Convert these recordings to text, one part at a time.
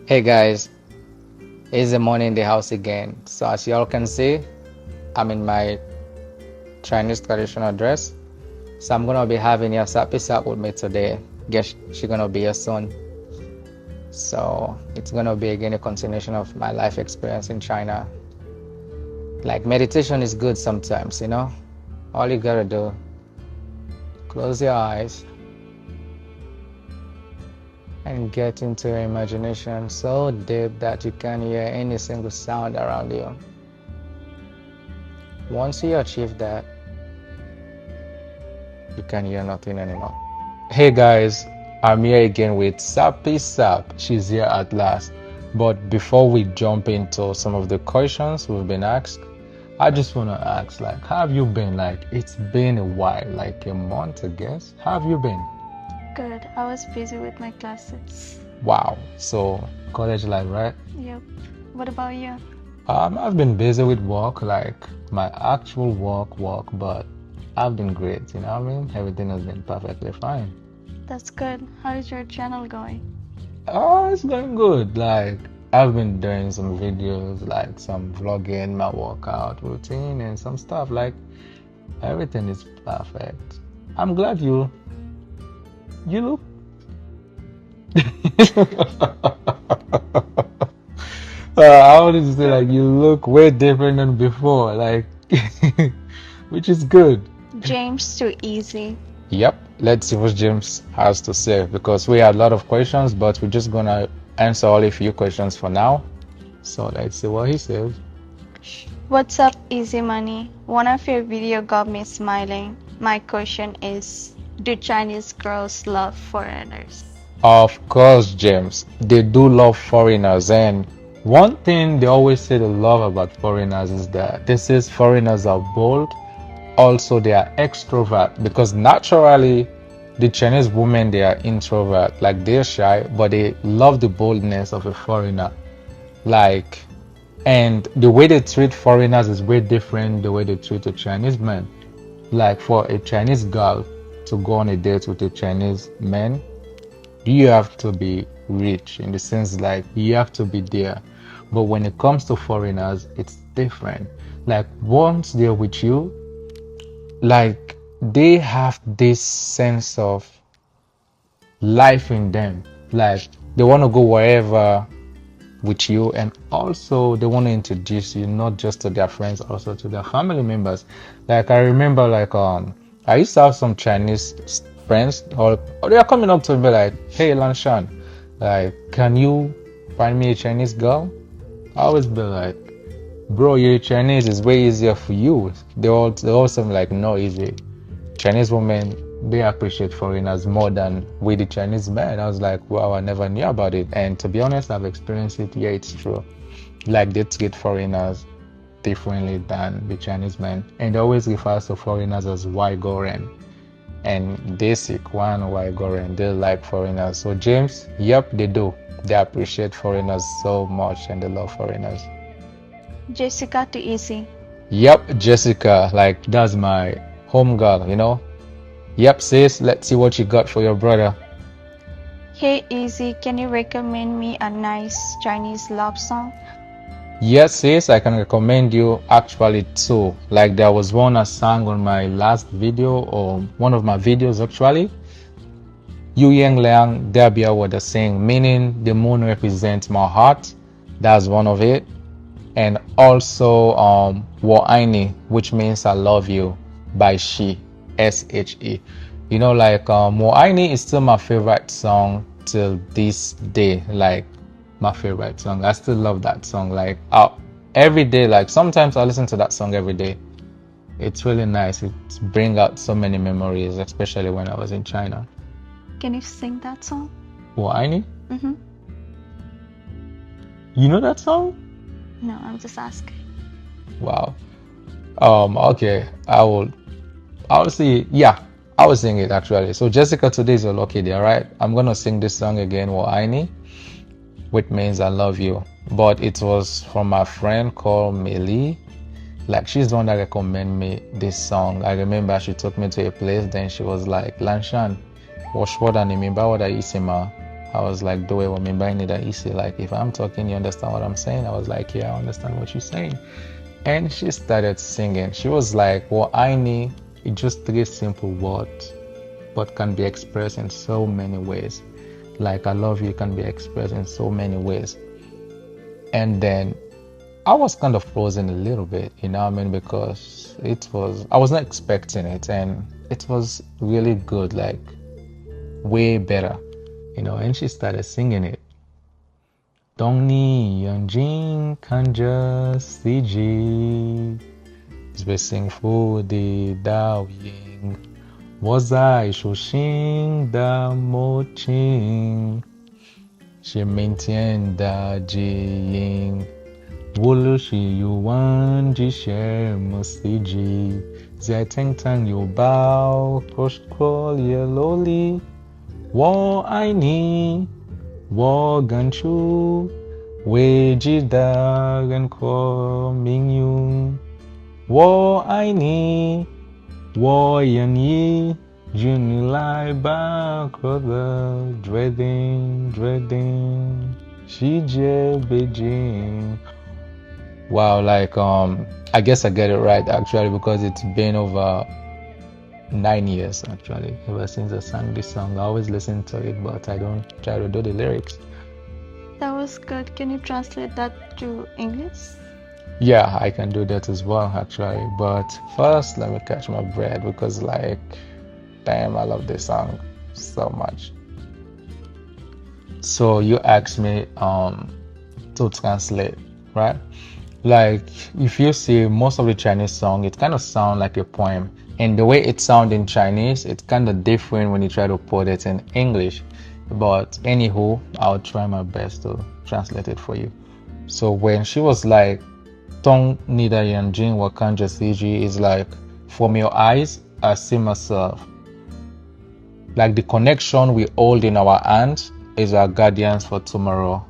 Hey guys, it's the morning in the house again. So as y'all can see, I'm in my Chinese traditional dress. So I'm gonna be having your sappy sap with me today. Guess she gonna be your son. So it's gonna be again a continuation of my life experience in China. Like meditation is good sometimes, you know? All you gotta do, close your eyes and get into your imagination so deep that you can't hear any single sound around you. Once you achieve that, you can hear nothing anymore. Hey guys, I'm here again with Sappy Sap. She's here at last. But before we jump into some of the questions we've been asked, I just want to ask, like, how have you been? Like, it's been a while, like a month, I guess. How have you been? Good. I was busy with my classes. Wow. So, college life, right? Yep. What about you? I've been busy with work, like my actual work, but I've been great, you know what I mean? Everything has been perfectly fine. That's good. How is your channel going? Oh, it's going good. Like I've been doing some videos, like some vlogging, my workout routine and some stuff. Like everything is perfect. I'm glad you look I wanted to say like you look way different than before, like which is good. James too easy. Yep, let's see what James has to say because we had a lot of questions, but we're just gonna answer only a few questions for now. So let's see what he says. What's up, Easy Money? One of your video got me smiling. My question is, do Chinese girls love foreigners? Of course, James, they do love foreigners, and one thing they always say they love about foreigners is that this is foreigners are bold, also they are extrovert because naturally the Chinese women they are introvert, like they're shy, but they love the boldness of a foreigner. Like, and the way they treat foreigners is way different the way they treat a Chinese man. Like for a Chinese girl to go on a date with a Chinese man, you have to be rich in the sense like you have to be there. But when it comes to foreigners, it's different. Like once they're with you, like they have this sense of life in them. Like they want to go wherever with you, and also they want to introduce you not just to their friends, also to their family members. Like I remember, like I used to have some Chinese friends, or they are coming up to me like, "Hey, Lanshan, like, can you find me a Chinese girl?" I always be like, "Bro, you're Chinese. It's way easier for you." They also like, "No, easy. Chinese women, they appreciate foreigners more than we the Chinese men." I was like, wow, I never knew about it. And to be honest, I've experienced it. Yeah, it's true. Like they treat foreigners differently than the Chinese men. And they always refer to foreigners as Waigoren. And they seek one Waigoren. They like foreigners. So James, yep, they do. They appreciate foreigners so much and they love foreigners. Jessica too easy. Yep, Jessica, like that's my home girl, you know? Yep, sis, let's see what you got for your brother. Hey, Easy, can you recommend me a nice Chinese love song? Yes, sis, I can recommend you actually two. Like there was one I sang on my last video or one of my videos actually. Yu Yang Liang Debia was the saying, meaning the moon represents my heart. That's one of it. And also Wo Aini, which means I love you by She, SHE. You know, like Wo Aini is still my favorite song till this day. Like my favorite song. I still love that song. Like every day, like sometimes I listen to that song every day. It's really nice. It brings out so many memories, especially when I was in China. Can you sing that song? Wo Aini? Mm-hmm. You know that song? No, I'm just asking. Wow. Okay. I'll see. Yeah, I will sing it actually. So Jessica, today is your lucky day, right? I'm gonna sing this song again, Wo Aini, which means I love you. But it was from my friend called Meli. Like she's the one that recommended me this song. I remember she took me to a place, then she was like, Lanshan, washwada nimimba wada isima. I was like, do it with me by that easy. Like if I'm talking, you understand what I'm saying? I was like, yeah, I understand what you're saying. And she started singing. She was like, well, I need it's just three simple words, but can be expressed in so many ways. Like I love you can be expressed in so many ways. And then I was kind of frozen a little bit, you know what I mean? Because I was not expecting it and it was really good, like way better, and she started singing it. Dong ni yan jing kanja si ji sing fu di dao ying was I shu xing da mo qing shi ming tian da ji ying wu lu shi yu wan ji xie mo si ji zai teng tang yu bao cross crawl ye lo li wo ai ni wo gan chu wei ji da gan ko ming yung wo ai ni wo yan yi jun lai ba ko the dreading shi je beijing. Wow, like I guess I get it right actually because it's been over 9 years actually ever since I sang this song. I always listen to it, but I don't try to do the lyrics. That was good. Can you translate that to English? Yeah, I can do that as well actually. But first, let me catch my breath because, like, damn, I love this song so much. So you asked me to translate, right? Like if you see most of the Chinese song, it kind of sound like a poem. And the way it sounds in Chinese, it's kind of different when you try to put it in English. But anywho, I'll try my best to translate it for you. So when she was like, Tong Nida Yanjin Wakanja CG is like, from your eyes, I see myself. Like the connection we hold in our hands is our guardians for tomorrow.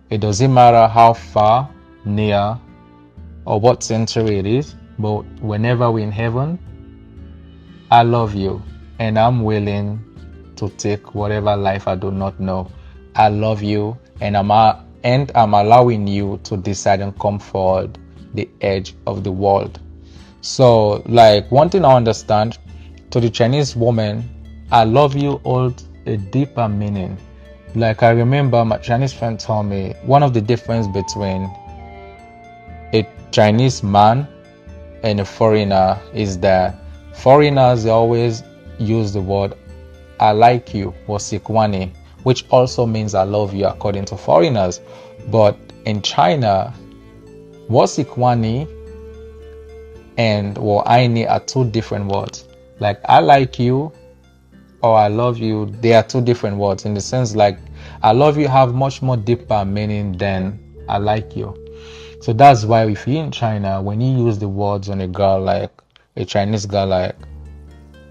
It doesn't matter how far, near, or what century it is, but whenever we're in heaven, I love you and I'm willing to take whatever life I do not know. I love you and I'm allowing you to decide and come forward the edge of the world. So like one thing I understand to the Chinese woman, I love you holds a deeper meaning. Like I remember my Chinese friend told me one of the difference between a Chinese man and a foreigner is that foreigners always use the word I like you or sikwani, which also means I love you according to foreigners. But in China, wasikwani and aini are two different words. Like I like you or I love you, they are two different words in the sense like I love you have much more deeper meaning than I like you. So that's why if you're in China, when you use the words on a girl like a Chinese girl like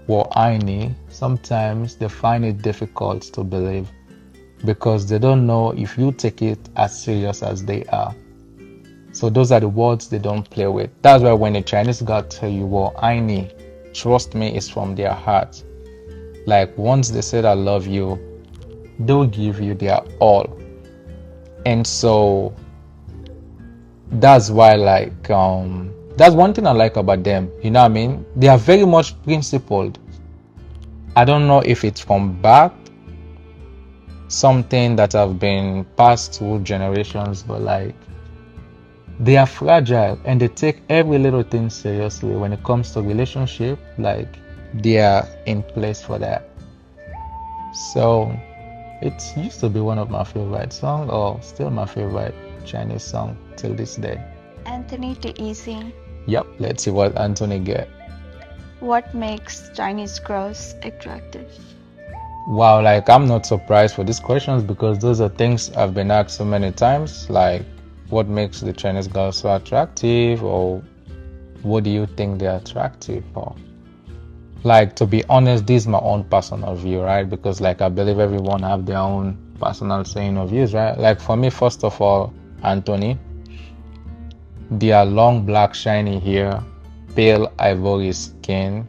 aini, sometimes they find it difficult to believe because they don't know if you take it as serious as they are. So those are the words they don't play with. That's why when a Chinese girl tell you aini, trust me, it's from their heart. Like once they said I love you, they'll give you their all. And so that's why like that's one thing I like about them, you know what I mean? They are very much principled. I don't know if it's from back, something that have been passed through generations, but like they are fragile and they take every little thing seriously when it comes to relationship. Like they are in place for that. So it used to be one of my favorite songs, or still my favorite Chinese song till this day. Anthony to Easy. Yep, let's see what Anthony get. What makes Chinese girls attractive? Wow, like I'm not surprised for these questions because those are things I've been asked so many times. Like, what makes the Chinese girls so attractive, or what do you think they're attractive for? Like, to be honest, this is my own personal view, right? Because like I believe everyone have their own personal saying of views, right? Like for me, first of all, Anthony, their long black shiny hair, pale ivory skin,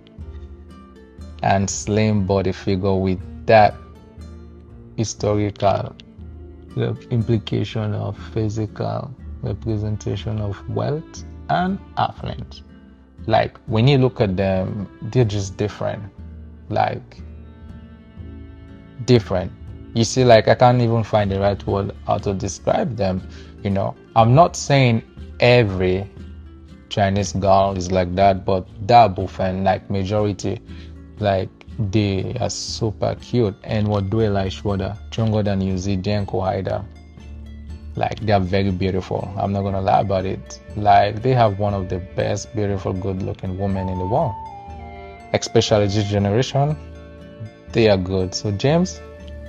and slim body figure with that historical, the implication of physical representation of wealth and affluence. Like when you look at them, they're just different. Like different. You see, like I can't even find the right word how to describe them. I'm not saying every Chinese girl is like that, but that buffen, like majority, like they are super cute. And what do I like shwada? Chungo than you see Denko Haida. Like they are very beautiful. I'm not gonna lie about it. Like they have one of the best, beautiful, good-looking women in the world. Especially this generation, they are good. So James,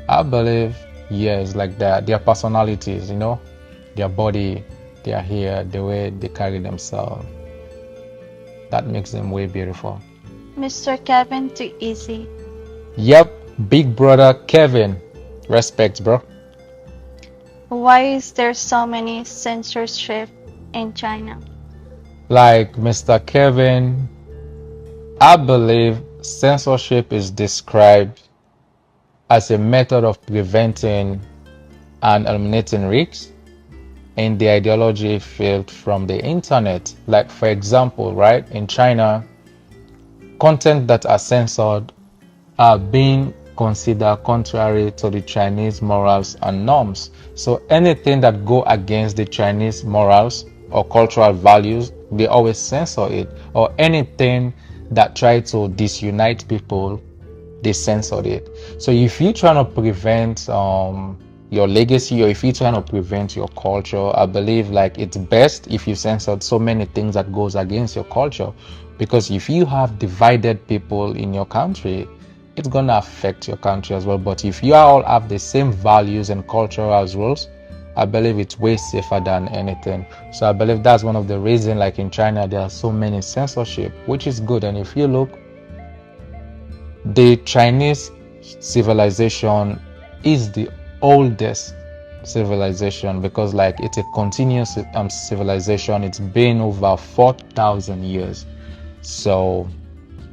I believe, yes, like that. Their personalities, their body, their hair, the way they carry themselves, that makes them way beautiful. Mr. Kevin too easy. Yep, big brother Kevin. Respect, bro. Why is there so many censorship in China? Like Mr. Kevin, I believe censorship is described as a method of preventing and eliminating risks in the ideology field from the internet. Like, for example, right, in China, content that are censored are being considered contrary to the Chinese morals and norms. So anything that go against the Chinese morals or cultural values, they always censor it. Or anything that try to disunite people, they censored it. So if you're trying to prevent your legacy, or if you're trying to prevent your culture, I believe like it's best if you censored so many things that goes against your culture. Because if you have divided people in your country, it's gonna affect your country as well. But if you all have the same values and cultural rules, I believe it's way safer than anything. So I believe that's one of the reasons, like in China, there are so many censorship, which is good. And if you look, the Chinese civilization is the oldest civilization, because like it's a continuous civilization. It's been over 4,000 years. So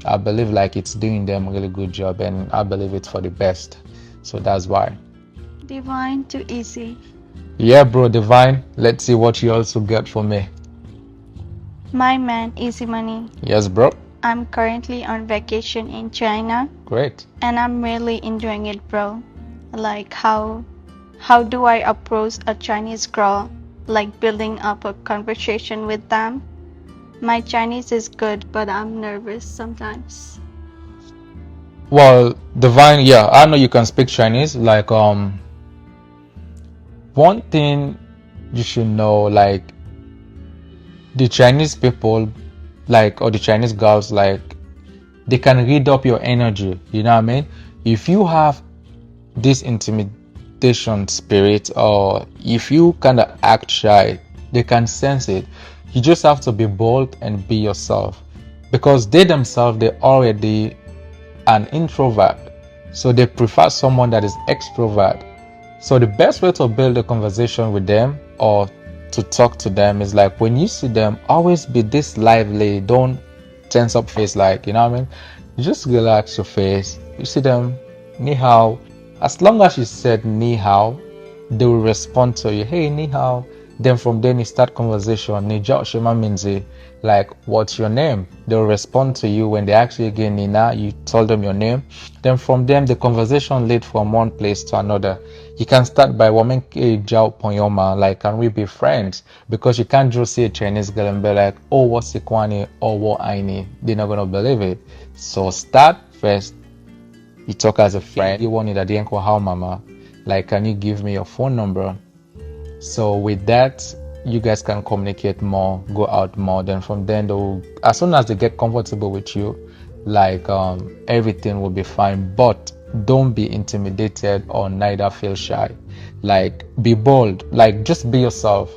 I believe like it's doing them a really good job, and I believe it's for the best. So that's why. Divine too easy. Yeah, bro, Divine. Let's see what you also get for me. My man, easy money. Yes, bro. I'm currently on vacation in China Great. and I'm really enjoying it, bro. Like how do I approach a Chinese girl, like building up a conversation with them? My Chinese is good, but I'm nervous sometimes. Well, Divine, yeah, I know you can speak Chinese. Like, one thing you should know, like, the Chinese people, like, or the Chinese girls, like, they can read up your energy. You know what I mean? If you have this intimidation spirit, or if you kind of act shy, they can sense it. You just have to be bold and be yourself, because they themselves, they're already an introvert, so they prefer someone that is extrovert. So the best way to build a conversation with them or to talk to them is like, when you see them, always be this lively. Don't tense up face, like, you know what I mean? You just relax your face. You see them, ni hao. As long as you said ni hao, they will respond to you, hey, ni hao. Then from then you start conversation. Ni jao shema minzi, like, what's your name? They'll respond to you. When they ask you again, Nina, you tell them your name. Then from them, the conversation lead from one place to another. You can start by woman jao ponyoma, like, can we be friends? Because you can't just see a Chinese girl and be like, oh, what's Sikwani or what Aini? They're not gonna believe it. So start first. You talk as a friend. You want it at the end, how mama? Like, can you give me your phone number? So with that, you guys can communicate more, go out more. Then from then, they'll, as soon as they get comfortable with you, like, everything will be fine. But don't be intimidated or neither feel shy. Like, be bold. Like, just be yourself.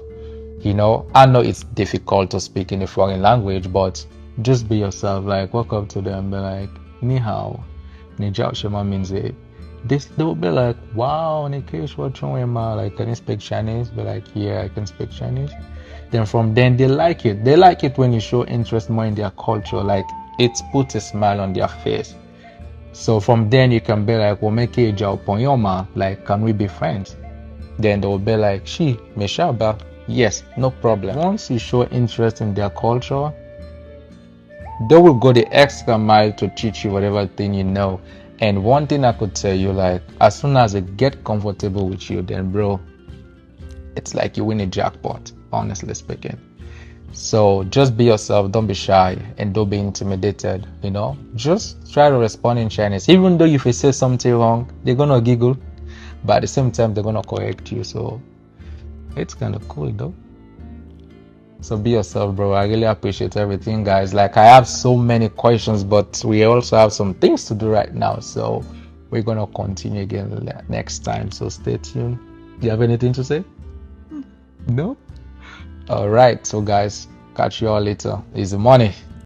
I know it's difficult to speak in a foreign language, but just be yourself. Like, walk up to them, be like, ni hao, ni jiao shema means it. They will be like, wow, Nikesh, what's wrong with ma? Like, can you speak Chinese? Be like, yeah, I can speak Chinese. Then from then, they like it. They like it when you show interest more in their culture. Like, it puts a smile on their face. So from then you can be like, well, make a job ponyoma, like, can we be friends? Then they will be like, she, Meshaba, yes, no problem. Once you show interest in their culture, they will go the extra mile to teach you whatever thing you know. And one thing I could tell you, like, as soon as they get comfortable with you, then bro, it's like you win a jackpot, honestly speaking. So just be yourself, don't be shy, and don't be intimidated, you know? Just try to respond in Chinese. Even though if you say something wrong, they're gonna giggle, but at the same time, they're gonna correct you. So it's kind of cool though. So be yourself, bro. I really appreciate everything, guys. Like, I have so many questions, but we also have some things to do right now. So we're gonna continue again next time. So stay tuned. Do you have anything to say? No? All right. So, guys, catch you all later. It's the money.